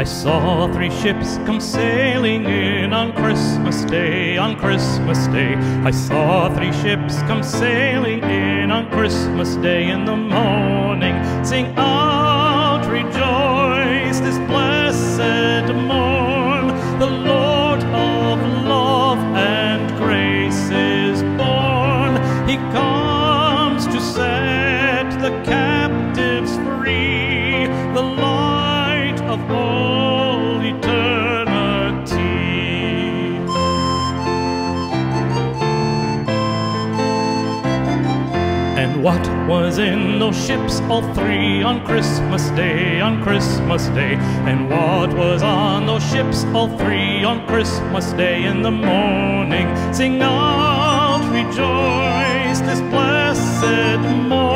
saw three ships come sailing in on Christmas Day, on Christmas Day. I saw three ships come sailing in on Christmas Day in the morning. Sing out, rejoice this blessed morn. The Lord of love and grace is born. He comes to set the captives free, the light of all eternity. And what was in those ships, all three, on Christmas Day, on Christmas Day? And what was on those ships, all three, on Christmas Day in the morning? Sing out, rejoice this blessed morn.